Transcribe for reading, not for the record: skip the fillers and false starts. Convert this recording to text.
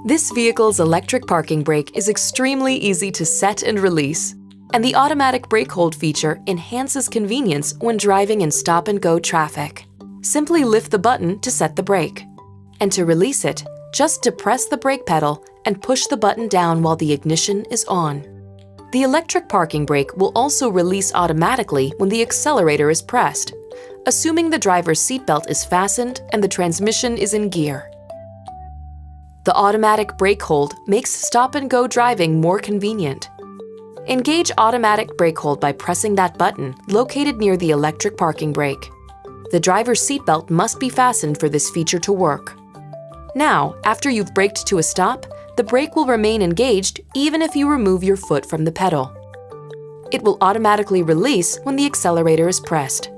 This vehicle's electric parking brake is extremely easy to set and release, and the automatic brake hold feature enhances convenience when driving in stop-and-go traffic. Simply lift the button to set the brake. And to release it, just depress the brake pedal and push the button down while the ignition is on. The electric parking brake will also release automatically when the accelerator is pressed, assuming the driver's seatbelt is fastened and the transmission is in gear. The automatic brake hold makes stop-and-go driving more convenient. Engage automatic brake hold by pressing that button located near the electric parking brake. The driver's seatbelt must be fastened for this feature to work. Now, after you've braked to a stop, the brake will remain engaged even if you remove your foot from the pedal. It will automatically release when the accelerator is pressed.